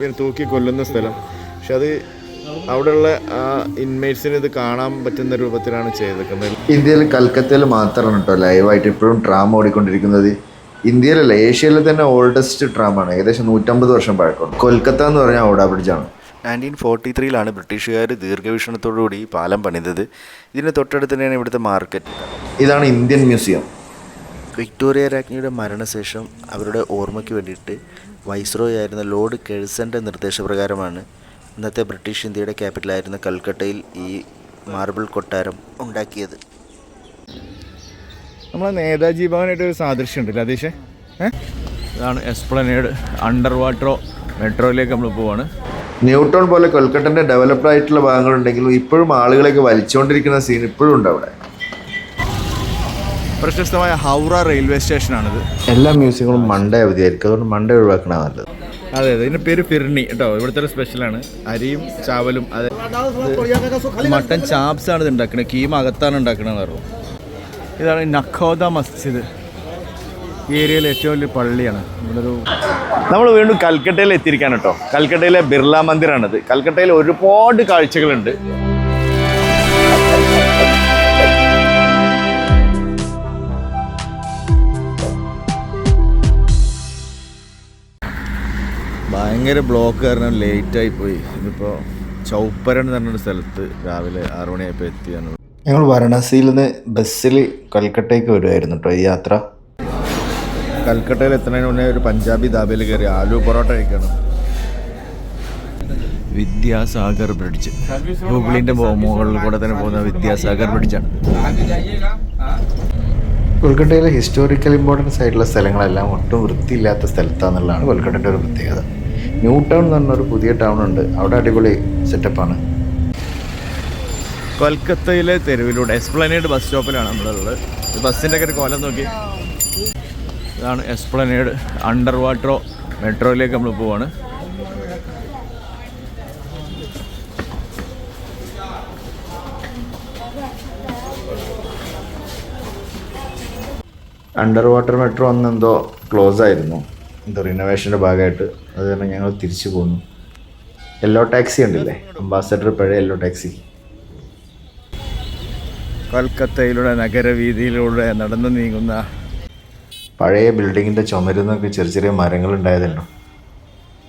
തൂക്കി കൊല്ലുന്ന സ്ഥലം. പക്ഷെ അത് അവിടെയുള്ള ആ ഇൻമേറ്റ്സിന് ഇത് കാണാൻ പറ്റുന്ന രൂപത്തിലാണ് ചെയ്തേക്കുന്നത്. ഇന്ത്യയിൽ കൽക്കത്തയിൽ മാത്രമാണ് കേട്ടോ ലൈവായിട്ട് ഇപ്പോഴും ട്രാം ഓടിക്കൊണ്ടിരിക്കുന്നത്. ഇന്ത്യയിലല്ല, ഏഷ്യയിലെ തന്നെ ഓൾഡസ്റ്റ് ട്രാമാണ്. ഏകദേശം 150 വർഷം പഴക്കമുണ്ട്. കൊൽക്കത്ത എന്ന് പറഞ്ഞാൽ ഹൗഡ ബ്രിഡ്ജാണ്. 1943 ബ്രിട്ടീഷുകാർ ദീർഘവീക്ഷണത്തോടുകൂടി ഈ പാലം പണിതത്. ഇതിന് തൊട്ടടുത്ത് തന്നെയാണ് ഇവിടുത്തെ മാർക്കറ്റ്. ഇതാണ് ഇന്ത്യൻ മ്യൂസിയം. വിക്ടോറിയ രാജ്ഞിയുടെ മരണശേഷം അവരുടെ ഓർമ്മയ്ക്ക് വേണ്ടിയിട്ട് വൈസ്രോയി ആയിരുന്ന ലോർഡ് കെഴ്സൻ്റെ നിർദ്ദേശപ്രകാരമാണ് ഇന്നത്തെ ബ്രിട്ടീഷ് ഇന്ത്യയുടെ ക്യാപിറ്റലായിരുന്ന കൽക്കട്ടയിൽ ഈ മാർബിൾ കൊട്ടാരം ഉണ്ടാക്കിയത്. നമ്മളെ നേതാജി ഭവനായിട്ട് ഒരു സാദൃശ്യം ഉണ്ടല്ലോ അതീഷേ. ഇതാണ് എസ്പ്ലനേഡ്. അണ്ടർ വാട്ടറോ മെട്രോയിലേക്ക് നമ്മൾ പോവാണ്. ന്യൂട്ടൗൺ പോലെ കൊൽക്കട്ടൻ്റെ ഡെവലപ്ഡ് ആയിട്ടുള്ള ഭാഗങ്ങളുണ്ടെങ്കിലും ഇപ്പോഴും ആളുകളൊക്കെ വലിച്ചുകൊണ്ടിരിക്കുന്ന സീൻ ഇപ്പോഴും ഉണ്ട് അവിടെ. പ്രശസ്തമായ ഹൗറ റെയിൽവേ സ്റ്റേഷനാണിത്. എല്ലാ മ്യൂസിയങ്ങളും മൺഡേ അവധിയായിരിക്കും, അതുകൊണ്ട് മൺഡേ ഒഴിവാക്കണ നല്ലത്. അതെ അതെ, ഇതിൻ്റെ പേര് ഫിർണി കേട്ടോ. ഇവിടുത്തെ ഒരു സ്പെഷ്യലാണ് അരിയും ചാവലും. അതെ, മട്ടൻ ചാപ്സ് ആണ് ഇത് ഉണ്ടാക്കുന്നത്. കീമ അകത്താണ് ഉണ്ടാക്കണമെന്ന് പറഞ്ഞു. ഇതാണ് നഖോദ മസ്ജിദ്. ഈ ഏരിയയിൽ ഏറ്റവും വലിയ പള്ളിയാണ്. ഇവിടെ നമ്മൾ വീണ്ടും കൽക്കട്ടയിൽ എത്തിയിരിക്കുകയാണ് കേട്ടോ. കൽക്കട്ടയിലെ ബിർള മന്ദിറാണിത്. കൽക്കട്ടയിൽ ഒരുപാട് കാഴ്ചകളുണ്ട്. ഭയങ്കര ബ്ലോക്ക് കാരണം ലേറ്റായി പോയി. ഇതിപ്പോൾ ചൗപ്പരൻ എന്ന് പറഞ്ഞൊരു സ്ഥലത്ത് രാവിലെ 6 മണിയായപ്പോൾ എത്തിയാണ്. ഞങ്ങൾ വാരണാസിയിൽ നിന്ന് ബസ്സിൽ കൽക്കട്ടയ്ക്ക് വരുമായിരുന്നു കേട്ടോ ഈ യാത്ര. കൽക്കട്ടയിൽ എത്തുന്നതിന് മുന്നേ ഒരു പഞ്ചാബി ധാബയിൽ കയറി ആലു പൊറോട്ട കഴിക്കണം. വിദ്യാസാഗർ ബ്രിഡ്ജ്, ഹൂഗ്ലിൻ്റെ മുകളിൽ കൂടെ തന്നെ പോകുന്ന വിദ്യാസാഗർ ബ്രിഡ്ജാണ്. കൊൽക്കട്ടയിലെ ഹിസ്റ്റോറിക്കൽ ഇമ്പോർട്ടൻസ് ആയിട്ടുള്ള സ്ഥലങ്ങളെല്ലാം ഒട്ടും വൃത്തിയില്ലാത്ത സ്ഥലത്താണെന്നുള്ളതാണ് കൊൽക്കട്ടയുടെ ഒരു പ്രത്യേകത. ന്യൂ ടൗൺ എന്ന് പറഞ്ഞൊരു പുതിയ ടൗൺ ഉണ്ട്, അവിടെ അടിപൊളി സെറ്റപ്പാണ്. കൊൽക്കത്തയിലെ തെരുവിലൂടെ എസ്പ്ലനേഡ് ബസ് സ്റ്റോപ്പിലാണ് നമ്മളുള്ളത്. ബസ്സിൻ്റെ ഒക്കെ ഒരു കോലം നോക്കി. ഇതാണ് എസ്പ്ലനേഡ്. അണ്ടർ വാട്ടറോ മെട്രോയിലേക്ക് നമ്മൾ പോവാണ്. അണ്ടർ വാട്ടർ മെട്രോ അന്ന് എന്തോ ക്ലോസ് ആയിരുന്നു, എന്തോ റിനോവേഷൻ്റെ ഭാഗമായിട്ട്. അത് കാരണം ഞങ്ങൾ തിരിച്ചു പോന്നു. യെല്ലോ ടാക്സി ഉണ്ടല്ലേ, അംബാസഡർ പഴയ യെല്ലോ ടാക്സി. കൊൽക്കത്തയിലൂടെ നഗരവീതിയിലൂടെ നടന്നു നീങ്ങുന്ന പഴയ ബിൽഡിങ്ങിൻ്റെ ചുമരുന്നൊക്കെ ചെറിയ ചെറിയ മരങ്ങൾ ഉണ്ടായതല്ലോ.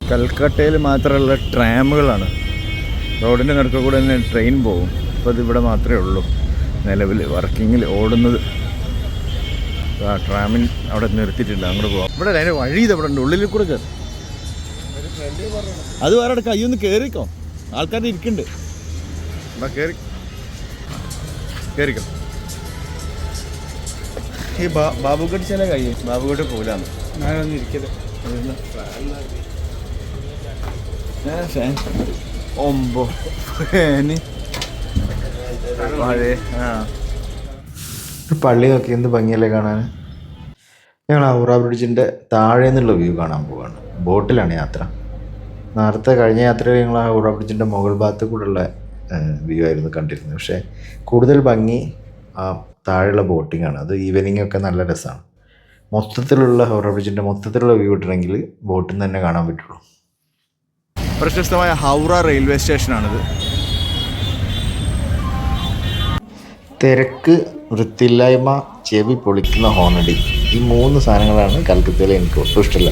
കൽക്കട്ടയിൽ മാത്രമുള്ള ട്രാമുകളാണ്. റോഡിൻ്റെ നടുക്ക് കൂടെ തന്നെ ട്രെയിൻ പോകും. അപ്പോൾ ഇതിവിടെ മാത്രമേ ഉള്ളൂ നിലവിൽ വർക്കിങ്ങിൽ ഓടുന്നത്. ആ ട്രാമിൻ അവിടെ നിർത്തിയിട്ടില്ല, അങ്ങോട്ട് പോകാം. ഇവിടെ അതിൻ്റെ വഴി ഇതവിടെ ഉണ്ട്, ഉള്ളിൽ കൂടെ കയറി. അത് വേറെ കയ്യൊന്ന് കയറിക്കോ, ആൾക്കാർ ഇരിക്കുന്നുണ്ട്. കയറി കയറിക്കോ. ഈ ബാബുഗഡ് ചില കൈ ബാബുഗഡ് പോലാന്ന് ഞാനൊന്നും ഇരിക്കല്. ഒമ്പോ ഫാന് പഴയ പള്ളി നോക്കി എന്ത് ഭംഗിയല്ലേ കാണാൻ. ഞങ്ങൾ ഹൗറ ബ്രിഡ്ജിൻ്റെ താഴെ നിന്നുള്ള വ്യൂ കാണാൻ പോവുകയാണ്. ബോട്ടിലാണ് യാത്ര. നേരത്തെ കഴിഞ്ഞ യാത്രയിൽ ഞങ്ങൾ ഹൗറ ബ്രിഡ്ജിൻ്റെ മുകൾ ഭാഗത്ത് കൂടെയുള്ള വ്യൂ ആയിരുന്നു കണ്ടിരുന്നത്. പക്ഷേ കൂടുതൽ ഭംഗി ആ താഴെയുള്ള ബോട്ടിംഗ് ആണ്. അത് ഈവനിങ് ഒക്കെ നല്ല രസമാണ്. മൊത്തത്തിലുള്ള ഹൗറ ബ്രിഡ്ജിൻ്റെ മൊത്തത്തിലുള്ള വ്യൂ കിട്ടണമെങ്കിൽ ബോട്ടിൽ നിന്ന് തന്നെ കാണാൻ പറ്റുള്ളൂ. പ്രശസ്തമായ ഹൗറ റെയിൽവേ സ്റ്റേഷനാണിത്. തിരക്ക്, വൃത്തിയില്ലായ്മ, ചെവി പൊളിക്കുന്ന ഹോണടി, ഈ 3 സാധനങ്ങളാണ് കൽക്കത്തയിൽ എനിക്ക് ഒട്ടും ഇഷ്ടമല്ല.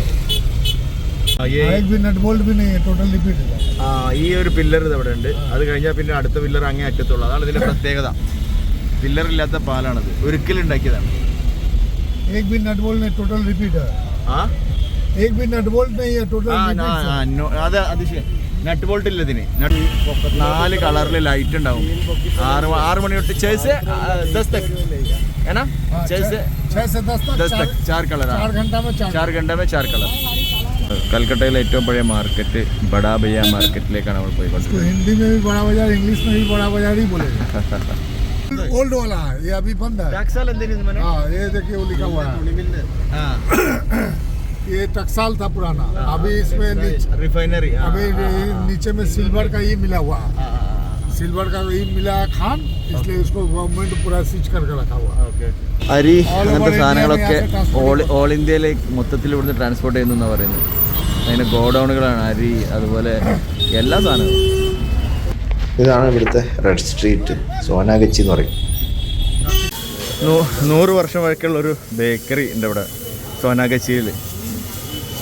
ഈ ഒരു പില്ലർ ഇവിടെ ഉണ്ട്. അത് കഴിഞ്ഞാൽ പിന്നെ അടുത്ത പില്ലർ അങ്ങേ അറ്റത്തുള്ളൂ. അതാണ് ഇതിന്റെ പ്രത്യേകത. പില്ലറില്ലാത്ത പാലാണത്, ഒരിക്കലുണ്ടാക്കിയതാണ്. നട്ട് ബോൾട്ട് ഇല്ല ഇതിന്. 4 കളറിൽ ലൈറ്റ് ഉണ്ടാവും. 6 മണി തൊട്ട് 10 तक है ना, 6 से 10 तक 4 कलर, 4 घंटा में 4 कलर. കൽക്കട്ടയിലെ ഏറ്റവും പഴയ മാർക്കറ്റ് ബഡാ ബയ്യ മാർക്കറ്റിലേക്കാണ് നമ്മൾ പോയിക്കൊണ്ടിരിക്കുന്നത്. हिंदी में भी बड़ा बाजार, इंग्लिश में भी बड़ा बाजार ही बोलेगा. ओल्ड वाला है, ये अभी बंद है. हाँ, ये देखिए वो लिखा हुआ है. ये टक्साल था पुराना. अभी इसमें रिफाइनरी, अभी नीचे में सिल्वर का ये मिला हुआ. सिल्वर का वही मिला है खान, इसलिए उसको गवर्नमेंट पूरा सीज करके रखा हुआ है। അരി അങ്ങനത്തെ സാധനങ്ങളൊക്കെ ഓൾ ഇന്ത്യയിലേക്ക് മൊത്തത്തിൽ ഇവിടുന്ന് ട്രാൻസ്പോർട്ട് ചെയ്യുന്നതെന്നാണ് പറയുന്നത്. അതിന് ഗോഡൗണുകളാണ് അരി, അതുപോലെ എല്ലാ സാധനങ്ങളും. ഇതാണ് ഇവിടുത്തെ റെഡ് സ്ട്രീറ്റ്, സോനാഗച്ചി എന്ന് പറയും. 100 വർഷം വഴക്കുള്ളൊരു ബേക്കറി ഉണ്ട് ഇവിടെ സോനാഗച്ചിയിൽ.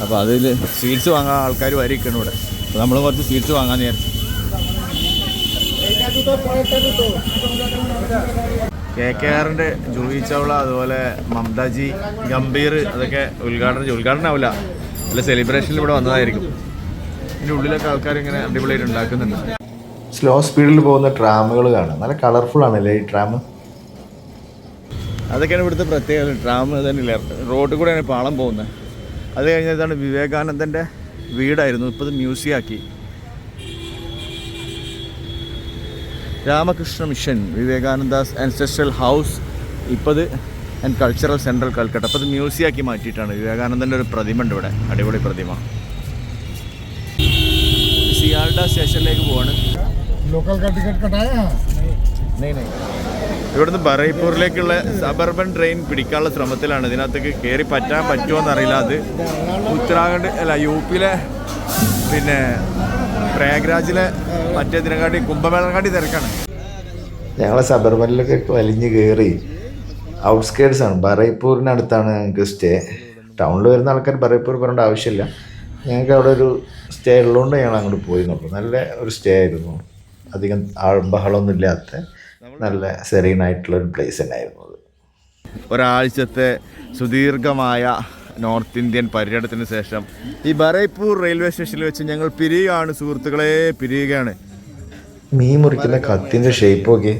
അപ്പോൾ അതിൽ സ്വീറ്റ്സ് വാങ്ങാൻ ആൾക്കാർ വരിക്കണം ഇവിടെ. അപ്പോൾ നമ്മൾ കുറച്ച് സ്വീറ്റ്സ് വാങ്ങാൻ വിചാരിച്ചു. KKRന്റെ ജൂഹി ചൗള, അതുപോലെ മംതാജി, ഗംഭീർ, അതൊക്കെ ഉദ്ഘാടനം ആവില്ല, അല്ല സെലിബ്രേഷനിൽ ഇവിടെ വന്നതായിരിക്കും. ഇതിൻ്റെ ഉള്ളിലൊക്കെ ആൾക്കാർ ഇങ്ങനെ അടിപൊളിയായിട്ട് ഉണ്ടാക്കുന്നുണ്ട്. സ്ലോ സ്പീഡിൽ പോകുന്ന ട്രാമുകൾ കാണാം, നല്ല കളർഫുൾ ആണല്ലേ ഈ ട്രാം. അതൊക്കെയാണ് ഇവിടുത്തെ പ്രത്യേകത. ട്രാം തന്നെയില്ല, റോഡിൽ കൂടെയാണ് പാളം പോകുന്നത്. അത് കഴിഞ്ഞാൽ ഇതാണ് വിവേകാനന്ദൻ്റെ വീടായിരുന്നു, ഇപ്പോൾ ഇത് മ്യൂസിയം ആക്കി. രാമകൃഷ്ണ മിഷൻ, വിവേകാനന്ദാസ് ആൻസെസ്ട്രൽ ഹൗസ്, ഇപ്പോൾ ഇത് ആൻഡ് കൾച്ചറൽ സെൻട്രൽ കൽക്കട്ട. അപ്പോൾ ഇത് മ്യൂസിയം ആക്കി മാറ്റിയിട്ടാണ്. വിവേകാനന്ദൻ്റെ ഒരു പ്രതിമ ഉണ്ട് ഇവിടെ, അടിപൊളി പ്രതിമ. സിയാൽഡ സ്റ്റേഷനിലേക്ക് പോവാണ്. लोकल का टिकट कटाया? ഇവിടുന്ന് ബറൈപ്പൂരിലേക്കുള്ള സബർബൻ ട്രെയിൻ പിടിക്കാനുള്ള ശ്രമത്തിലാണ്. ഇതിനകത്തേക്ക് കയറി പറ്റുമോ എന്നറിയില്ല. അത് ഉത്തരാഖണ്ഡ് അല്ല, UP പിന്നെ പ്രയാഗ്രാജിലെ മറ്റേതിനെക്കാട്ടി കുംഭമേളനെക്കാട്ടി തിരക്കാണ്. ഞങ്ങൾ സബർമലിലൊക്കെ വലിഞ്ഞ് കയറി. ഔട്ട്സ്കേർട്സ് ആണ്, ബറൈപ്പൂരിനടുത്താണ് ഞങ്ങൾക്ക് സ്റ്റേ. ടൗണിൽ വരുന്ന ആൾക്കാർ ബറൈപ്പൂർ പറയേണ്ട ആവശ്യമില്ല. ഞങ്ങൾക്ക് അവിടെ ഒരു സ്റ്റേ ഉള്ളതുകൊണ്ട് ഞങ്ങൾ അങ്ങോട്ട് പോയി നോക്കും. നല്ല ഒരു സ്റ്റേ ആയിരുന്നു, അധികം ബഹളമൊന്നും ഇല്ലാത്ത നല്ല സെറീനായിട്ടുള്ളൊരു പ്ലേസ് തന്നെയായിരുന്നു അത്. ഒരാഴ്ചത്തെ സുദീർഘമായ നോർത്ത് ഇന്ത്യൻ പര്യടനത്തിന് ശേഷം ഈ ബറൈപ്പൂർ റെയിൽവേ സ്റ്റേഷനിൽ വെച്ച് ഞങ്ങൾ പിരിയുകയാണ് സുഹൃത്തുക്കളെ, പിരിയുകയാണ്. മീൻ മുറിക്കുന്ന കത്തിൻ്റെ ഷേപ്പ് ഒക്കെ,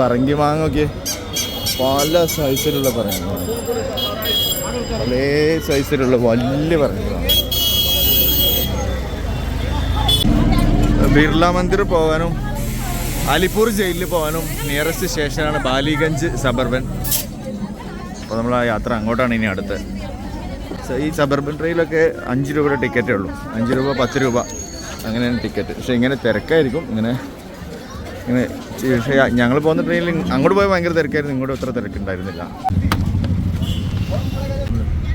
പറങ്കി മാങ്ങൊക്കെ പല സൈസിലുള്ള പറങ്കി മാങ്ങ, പല സൈസിലുള്ള വലിയ പറങ്കി മാങ്ങ. ബിർള മന്ദിർ പോകാനും അലിപ്പൂർ ജയിലിൽ പോകാനും നിയറസ്റ്റ് സ്റ്റേഷനാണ് ബാലിഗഞ്ച് സബർബൻ. അപ്പോൾ നമ്മൾ ആ യാത്ര അങ്ങോട്ടാണ് ഇനി അടുത്ത്. ഈ സബർബൻ ട്രെയിനിലൊക്കെ 5 രൂപയുടെ ടിക്കറ്റേ ഉള്ളൂ. 5 രൂപ 10 രൂപ അങ്ങനെയാണ് ടിക്കറ്റ്. പക്ഷേ ഇങ്ങനെ തിരക്കായിരിക്കും. ഇങ്ങനെ പക്ഷേ ഞങ്ങൾ പോകുന്ന ട്രെയിനിൽ അങ്ങോട്ട് പോയാൽ ഭയങ്കര തിരക്കായിരുന്നു, ഇങ്ങോട്ട് അത്ര തിരക്കുണ്ടായിരുന്നില്ല.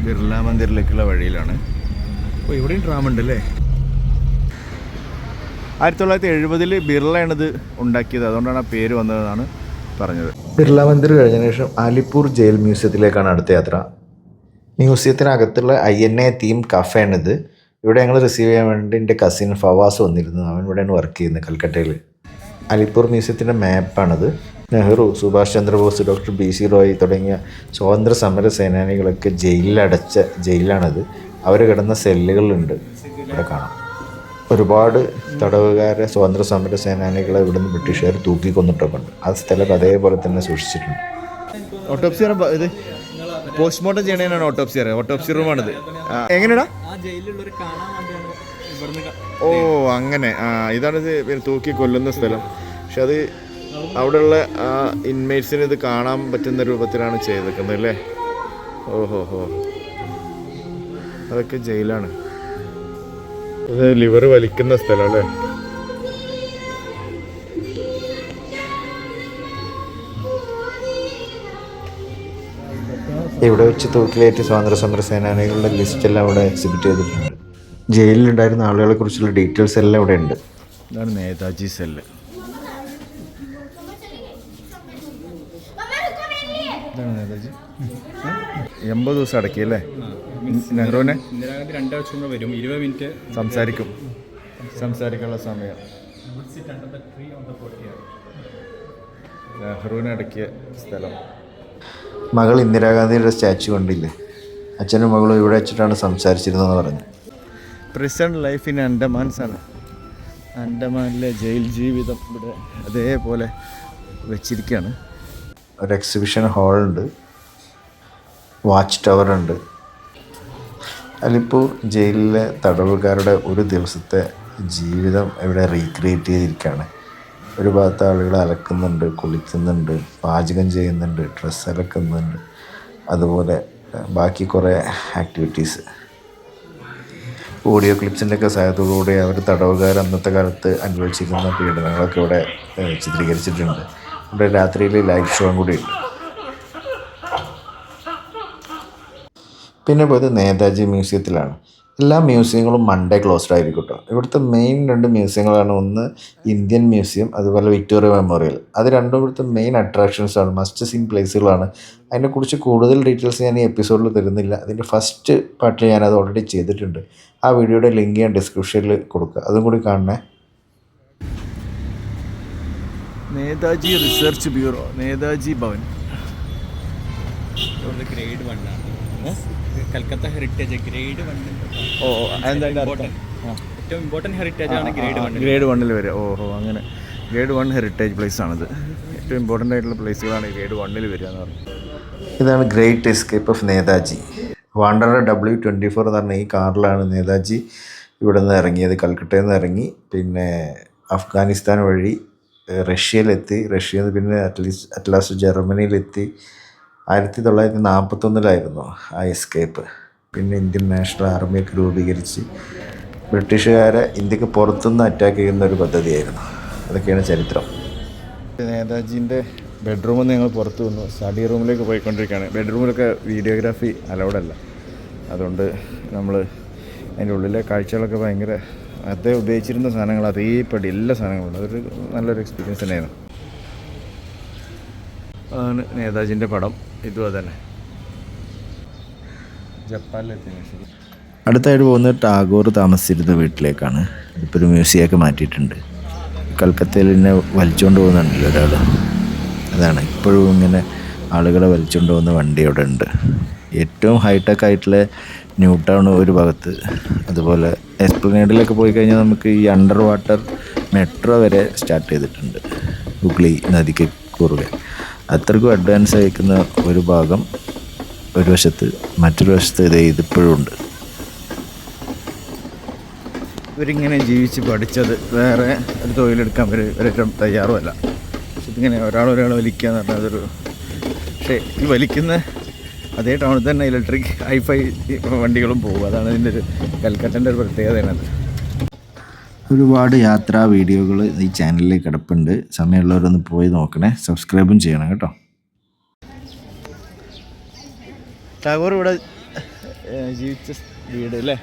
ബിർള മന്ദിറിലേക്കുള്ള വഴിയിലാണ്. അപ്പോൾ ഇവിടെയും ട്രാം ഉണ്ടല്ലേ. 1970 ബിർളയാണിത് ഉണ്ടാക്കിയത്, അതുകൊണ്ടാണ് ആ പേര് വന്നതെന്നാണ് പറഞ്ഞത്. ബിർള മന്ദിർ കഴിഞ്ഞതിന് ശേഷം അലിപ്പൂർ ജയിൽ മ്യൂസിയത്തിലേക്കാണ് അടുത്ത യാത്ര. മ്യൂസിയത്തിനകത്തുള്ള INA തീം കഫേയാണിത്. ഇവിടെ ഞങ്ങൾ റിസീവ് ചെയ്യാൻ വേണ്ടി എൻ്റെ കസിൻ ഫവാസ് വന്നിരുന്നു. അവൻ ഇവിടെയാണ് വർക്ക് ചെയ്യുന്നത്, കൽക്കട്ടയിൽ. അലിപ്പൂർ മ്യൂസിയത്തിൻ്റെ മാപ്പാണിത്. നെഹ്റു, സുഭാഷ് ചന്ദ്രബോസ്, ഡോക്ടർ BC റോയ് തുടങ്ങിയ സ്വാതന്ത്ര്യ സമര സേനാനികളൊക്കെ ജയിലിലടച്ച ജയിലാണിത്. അവർ കിടന്ന സെല്ലുകളുണ്ട് ഇവിടെ കാണാം. ഒരുപാട് തടവുകാരെ, സ്വാതന്ത്ര്യ സമര സേനാനികളെ ഇവിടുന്ന് ബ്രിട്ടീഷുകാർ തൂക്കിക്കൊന്നിട്ടൊക്കെ ഉണ്ട്. ആ സ്ഥലമൊക്കെ അതേപോലെ തന്നെ സൂക്ഷിച്ചിട്ടുണ്ട്. ഓട്ടോപ്സി ഇത് പോസ്റ്റ്മോർട്ടം ചെയ്യണേനാണ് ഓട്ടോപ്സി റൂമാണിത്. എങ്ങനെയാ? ഓ അങ്ങനെ, ഇതാണ് ഇത് തൂക്കി കൊല്ലുന്ന സ്ഥലം. പക്ഷെ അത് അവിടെയുള്ള ആ ഇൻമേറ്റ്സിന് ഇത് കാണാൻ പറ്റുന്ന രൂപത്തിലാണ് ചെയ്തേക്കുന്നത് അല്ലേ. ഓഹോ, അതൊക്കെ ജയിലാണ്. ഇത് ലിവർ വലിക്കുന്ന സ്ഥലം അല്ലേ. ഇവിടെ വെച്ച് തൂക്കിലേറ്റ് സ്വാതന്ത്ര്യ സമര സേനാനികളുടെ ലിസ്റ്റെല്ലാം അവിടെ എക്സിബിറ്റ് ചെയ്തിട്ടുണ്ട്. ജയിലിലുണ്ടായിരുന്ന ആളുകളെ കുറിച്ചുള്ള ഡീറ്റെയിൽസ് എല്ലാം ഇവിടെ ഉണ്ട്. ഇതാണ് നേതാജി സെല്ല്. ഇതാണ് നേതാജി. 80 ദിവസം അടക്കിയല്ലേ നെഹ്റുവിനെ. 2 ആഴ്ച കൂടെ വരും, 20 മിനിറ്റ് സംസാരിക്കാനുള്ള സമയം. നെഹ്റുവിനെ അടക്കിയ സ്ഥലം. മകൾ ഇന്ദിരാഗാന്ധിയുടെ സ്റ്റാച്ചു കണ്ടില്ലേ, അച്ഛനും മകളും ഇവിടെ വെച്ചിട്ടാണ് സംസാരിച്ചിരുന്നതെന്ന് പറഞ്ഞു. പ്രിസൺ ലൈഫ് ഇൻ ആൻഡമാൻസ് ആണ്. ആൻഡമാനിലെ ജയിൽ ജീവിതം ഇവിടെ അതേപോലെ വെച്ചിരിക്കുകയാണ്. ഒരു എക്സിബിഷൻ ഹാളുണ്ട്, വാച്ച് ടവർ ഉണ്ട്. അലിപ്പൂർ ജയിലിലെ തടവുകാരുടെ ഒരു ദിവസത്തെ ജീവിതം ഇവിടെ റീക്രിയേറ്റ് ചെയ്തിരിക്കുകയാണ്. ഒരു ഭാഗത്ത് ആളുകൾ അലക്കുന്നുണ്ട്, കുളിക്കുന്നുണ്ട്, പാചകം ചെയ്യുന്നുണ്ട്, ഡ്രസ്സ് അലക്കുന്നുണ്ട്, അതുപോലെ ബാക്കി കുറേ ആക്ടിവിറ്റീസ്. ഓഡിയോ ക്ലിപ്സിൻ്റെ ഒക്കെ സഹായത്തോടുകൂടി അവർ തടവുകാർ അന്നത്തെ കാലത്ത് അനുഭവിച്ചിരുന്ന പീഡനങ്ങളൊക്കെ ഇവിടെ ചിത്രീകരിച്ചിട്ടുണ്ട്. ഇവിടെ രാത്രിയിൽ ലൈവ് ഷോയും കൂടി ഉണ്ട്. പിന്നെ പോയത് നേതാജി മ്യൂസിയത്തിലാണ്. എല്ലാ മ്യൂസിയങ്ങളും മൺഡേ ക്ലോസ്ഡ് ആയിരിക്കും കേട്ടോ. ഇവിടുത്തെ മെയിൻ 2 മ്യൂസിയങ്ങളാണ്. ഒന്ന് ഇന്ത്യൻ മ്യൂസിയം, അതുപോലെ വിക്ടോറിയ മെമ്മോറിയൽ. അത് രണ്ടും ഇവിടുത്തെ മെയിൻ അട്രാക്ഷൻസാണ്, മസ്റ്റ് സീൻ പ്ലേസുകളാണ്. അതിനെക്കുറിച്ച് കൂടുതൽ ഡീറ്റെയിൽസ് ഞാൻ ഈ എപ്പിസോഡിൽ തരുന്നില്ല. അതിൻ്റെ ഫസ്റ്റ് പാർട്ടിൽ ഞാനത് ഓൾറെഡി ചെയ്തിട്ടുണ്ട്. ആ വീഡിയോയുടെ ലിങ്ക് ഞാൻ ഡിസ്ക്രിപ്ഷനിൽ കൊടുക്കുക, അതും കൂടി കാണണേ. Netaji research bureau, Netaji Bhavan. Grade 1 ആണ്. Calcutta heritage grade 1. ഓ, എന്തായാലും ഏറ്റവും ഇമ്പോർട്ടൻറ്റ് ഹെറിറ്റേജ് ആണ് ഗ്രേഡ് 1 വരെ. ഓഹോ, അങ്ങനെ ഗ്രേഡ് 1 ഹെറിറ്റേജ് പ്ലേസ് ആണിത്. ഏറ്റവും ഇമ്പോർട്ടൻ്റ് ആയിട്ടുള്ള പ്ലേസുകളാണ് ഗ്രേഡ് 1 വരിക എന്ന് പറയുന്നത്. ഇതാണ് great escape of Netaji. Wanderer W24 എന്ന് പറഞ്ഞ ഈ കാറിലാണ് നേതാജി ഇവിടെ നിന്ന് ഇറങ്ങിയത്. കൽക്കട്ടയിൽ നിന്ന് ഇറങ്ങി പിന്നെ അഫ്ഗാനിസ്ഥാൻ വഴി റഷ്യയിലെത്തി. റഷ്യയിൽ നിന്ന് പിന്നെ അറ്റ്ലാസ് ജർമ്മനിയിലെത്തി. 1941 ആ എസ്കേപ്പ്. പിന്നെ ഇന്ത്യൻ നാഷണൽ ആർമിയൊക്കെ രൂപീകരിച്ച് ബ്രിട്ടീഷുകാരെ ഇന്ത്യക്ക് പുറത്തുനിന്ന് അറ്റാക്ക് ചെയ്യുന്ന ഒരു പദ്ധതിയായിരുന്നു. അതൊക്കെയാണ് ചരിത്രം. നേതാജീൻ്റെ ബെഡ്റൂമിൽ നിന്ന് ഞങ്ങൾ പുറത്ത് വന്നു. സ്റ്റഡി റൂമിലേക്ക് പോയിക്കൊണ്ടിരിക്കുകയാണ്. ബെഡ്റൂമിലൊക്കെ വീഡിയോഗ്രാഫി അലൗഡല്ല. അതുകൊണ്ട് നമ്മൾ അതിൻ്റെ ഉള്ളിലെ കാഴ്ചകളൊക്കെ ഭയങ്കര അദ്ദേഹം ഉപയോഗിച്ചിരുന്ന സാധനങ്ങൾ അതേപടി എല്ലാ സാധനങ്ങളും. അതൊരു നല്ലൊരു എക്സ്പീരിയൻസ് തന്നെയായിരുന്നു. അതാണ് നേതാജിൻ്റെ പടം. ഇതും അതന്നെ ജപ്പാനിലെത്തി. അടുത്തായിട്ട് പോകുന്നത് ടാഗോർ താമസിച്ചിരുന്ന വീട്ടിലേക്കാണ്. ഇപ്പോൾ ഒരു മ്യൂസിയമൊക്കെ മാറ്റിയിട്ടുണ്ട്. കൽക്കത്തയിൽ തന്നെ വലിച്ചുകൊണ്ട് പോകുന്നുണ്ടല്ലോ ഒരാൾ. അതാണ് ഇപ്പോഴും ഇങ്ങനെ ആളുകളെ വലിച്ചുകൊണ്ട് പോകുന്ന വണ്ടി അവിടെ ഉണ്ട്. ഏറ്റവും ഹൈടെക് ആയിട്ടുള്ള ന്യൂ ടൗൺ ഒരു ഭാഗത്ത്, അതുപോലെ എസ്പ്ലനേഡിലൊക്കെ പോയി കഴിഞ്ഞാൽ നമുക്ക് ഈ അണ്ടർ വാട്ടർ മെട്രോ വരെ സ്റ്റാർട്ട് ചെയ്തിട്ടുണ്ട് ഹുഗ്ലി നദിക്ക് കുറുകെ. അത്രയ്ക്കും അഡ്വാൻസ് അയക്കുന്ന ഒരു ഭാഗം ഒരു വശത്ത്, മറ്റൊരു വശത്ത് ഇതിപ്പോഴും ഉണ്ട്. ഇവരിങ്ങനെ ജീവിച്ച് പഠിച്ചത് വേറെ ഒരു തൊഴിലെടുക്കാൻ ഇവരേറ്റവും തയ്യാറുമല്ല. പക്ഷെ ഇതിങ്ങനെ ഒരാളെ വലിക്കുക എന്ന് പറഞ്ഞാൽ അതൊരു, പക്ഷേ ഈ വലിക്കുന്ന അതേ ടൗണിൽ തന്നെ ഇലക്ട്രിക് ഹൈഫൈ വണ്ടികളും പോകും. അതാണ് ഇതിൻ്റെ ഒരു കൽക്കട്ടൻ്റെ ഒരു പ്രത്യേകതയാണത്. ഒരുപാട് യാത്രാ വീഡിയോകൾ ഈ ചാനലിൽ കിടപ്പുണ്ട്. സമയമുള്ളവരൊന്ന് പോയി നോക്കണേ, സബ്സ്ക്രൈബും ചെയ്യണം കേട്ടോ. ടാഗോർ ഇവിടെ ജീവിച്ച വീട് അല്ലേ.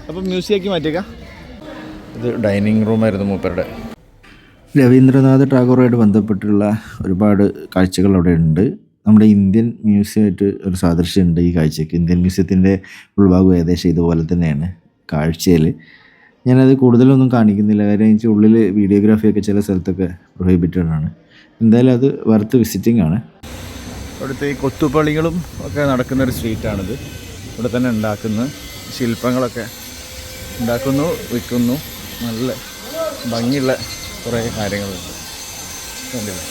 അപ്പം മ്യൂസിയമാക്കി മാറ്റിയേക്കാം. ഇത് ഡൈനിങ് റൂമായിരുന്നു മൂപ്പരുടെ. രവീന്ദ്രനാഥ് ടാഗോറുമായിട്ട് ബന്ധപ്പെട്ടുള്ള ഒരുപാട് കാഴ്ചകൾ അവിടെ ഉണ്ട്. നമ്മുടെ ഇന്ത്യൻ മ്യൂസിയമായിട്ട് ഒരു സാദൃശ്യമുണ്ട് ഈ കാഴ്ചയ്ക്ക്. ഇന്ത്യൻ മ്യൂസിയത്തിൻ്റെ ഉൾഭാഗം ഏകദേശം ഇതുപോലെ തന്നെയാണ് കാഴ്ചയിൽ. ഞാനത് കൂടുതലൊന്നും കാണിക്കുന്നില്ല, കാര്യം വെച്ചാൽ ഉള്ളിൽ വീഡിയോഗ്രാഫിയൊക്കെ ചില സ്ഥലത്തൊക്കെ പ്രൊഹിബിറ്റഡ് ആണ്. എന്തായാലും അത് വർത്ത് വിസിറ്റിംഗ് ആണ്. ഇവിടുത്തെ ഈ കൊത്തുപണികളും ഒക്കെ നടക്കുന്നൊരു സ്ട്രീറ്റാണിത്. ഇവിടെ തന്നെ ഉണ്ടാക്കുന്ന ശില്പങ്ങളൊക്കെ ഉണ്ടാക്കുന്നു, വിൽക്കുന്നു. നല്ല ഭംഗിയുള്ള കുറേ കാര്യങ്ങളുണ്ട്. കണ്ടില്ലേ,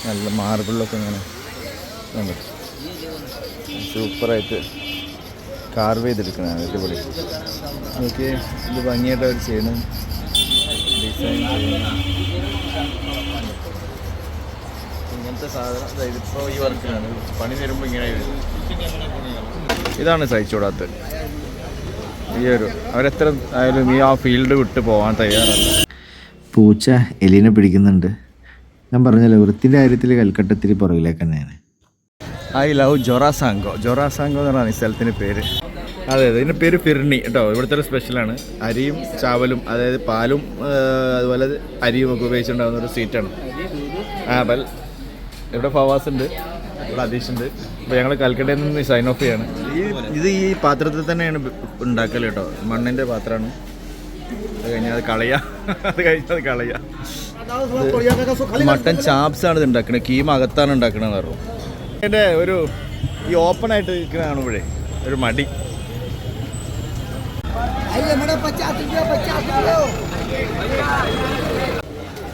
നല്ല മാർബിളിലൊക്കെ ഇങ്ങനെ ഉണ്ട്. സൂപ്പറായിട്ട് കാർവ് ചെയ്തെടുക്കുന്നതാണ്. അടിപൊളി. നോക്കി ഇത് ഭംഗിയായിട്ട് അവർ ചെയ്യണം, ഡിസൈൻ ചെയ്യണം. ഇങ്ങനത്തെ സാധനം ഇതിപ്പോൾ ഈ വർക്കിനാണ് പണി തരുമ്പോൾ ഇങ്ങനെ ഇതാണ് സഹിച്ചുകൂടാത്തത്. ഈ ഒരു അവരെത്ര ആയാലും ഈ ആ ഫീൽഡ് വിട്ട് പോകാൻ തയ്യാറല്ല. പൂച്ച എലീനെ പിടിക്കുന്നുണ്ട്. ഞാൻ പറഞ്ഞല്ലോ, വൃത്തിൻ്റെ കാര്യത്തിൽ കൽക്കട്ടത്തിരി പുറകിലേക്ക് തന്നെയാണ്. I love ജൊറാസാങ്കോ. ജൊറാസാങ്കോ എന്ന് പറഞ്ഞാൽ ഈ സ്ഥലത്തിൻ്റെ പേര്. അതെ അതെ, ഇതിൻ്റെ പേര് ഫിർണി കേട്ടോ. ഇവിടുത്തെ ഒരു സ്പെഷ്യലാണ്. അരിയും ചാവലും, അതായത് പാലും അതുപോലെ അരിയും ഒക്കെ ഉപയോഗിച്ചുണ്ടാകുന്ന ഒരു സ്വീറ്റാണ്. ഇവിടെ ഫവാസ് ഉണ്ട്, ഇവിടെ അതീഷ് ഉണ്ട്. അപ്പോൾ ഞങ്ങൾ കൽക്കട്ടയിൽ നിന്ന് സൈൻ ഓഫ് ചെയ്യാണ്. ഇത് ഈ പാത്രത്തിൽ തന്നെയാണ് ഉണ്ടാക്കൽ കേട്ടോ. മണ്ണിൻ്റെ പാത്രമാണ്. അത് കഴിഞ്ഞാൽ അത് കളയുക. മട്ടൻ ചാപ്സ് ആണ് ഇത് ഉണ്ടാക്കുന്നത്. കീമ അകത്താണ് ഉണ്ടാക്കണമെന്ന് പറഞ്ഞു. എൻ്റെ ഒരു ഈ ഓപ്പൺ ആയിട്ട് ഇരിക്കുന്ന കാണുമ്പോഴേ ഒരു മടി.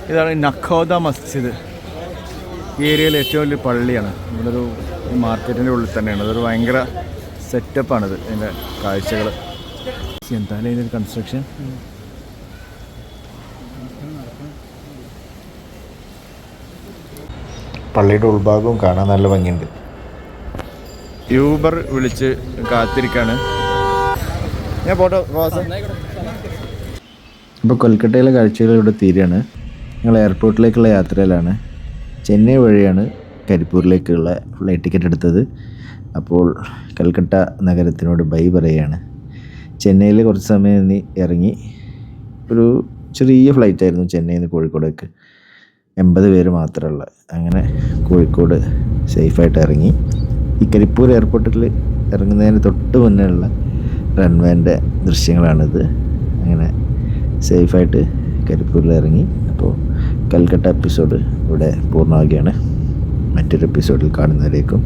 ഇതാണ് നഖോദ മസ്ജിദ്. ഈ ഏരിയയിൽ ഏറ്റവും വലിയ പള്ളിയാണ്. ഇവിടെ ഒരു മാർക്കറ്റിൻ്റെ ഉള്ളിൽ തന്നെയാണ്. അതൊരു ഭയങ്കര സെറ്റപ്പാണിത്. ഇതിൻ്റെ കാഴ്ചകൾ എന്തായാലും ഇതിൻ്റെ കൺസ്ട്രക്ഷൻ. പള്ളിയുടെ ഉൾഭാഗവും കാണാൻ നല്ല ഭംഗിയുണ്ട്. യൂബർ വിളിച്ച് കാത്തിരിക്കാണ്. ഞാൻ ഫോട്ടോ കോസ്. അപ്പോൾ കൊൽക്കട്ടയിലെ കാഴ്ചകൾ ഇവിടെ തീരുകയാണ്. ഞങ്ങൾ എയർപോർട്ടിലേക്കുള്ള യാത്രയിലാണ്. ചെന്നൈ വഴിയാണ് കരിപ്പൂരിലേക്കുള്ള ഫ്ലൈറ്റ് ടിക്കറ്റ് എടുത്തത്. അപ്പോൾ കൽക്കട്ട നഗരത്തിനോട് ബൈ പറയുകയാണ്. ചെന്നൈയിൽ കുറച്ച് സമയം ഇറങ്ങി. ഒരു ചെറിയ ഫ്ലൈറ്റായിരുന്നു ചെന്നൈയിൽ നിന്ന് കോഴിക്കോടേക്ക്, 80 പേര് മാത്രമുള്ള. അങ്ങനെ കോഴിക്കോട് സേഫായിട്ട് ഇറങ്ങി. ഈ കരിപ്പൂർ എയർപോർട്ടിൽ ഇറങ്ങുന്നതിന് തൊട്ട് മുന്നേ ഉള്ള റൺവേൻ്റെ ദൃശ്യങ്ങളാണിത്. അങ്ങനെ സേഫായിട്ട് കരിപ്പൂരിൽ ഇറങ്ങി. അപ്പോൾ കൽക്കട്ട എപ്പിസോഡ് ഇവിടെ പൂർണ്ണമാവുകയാണ്. മറ്റൊരു എപ്പിസോഡിൽ കാണുന്നവരേക്കും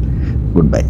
ഗുഡ് ബൈ.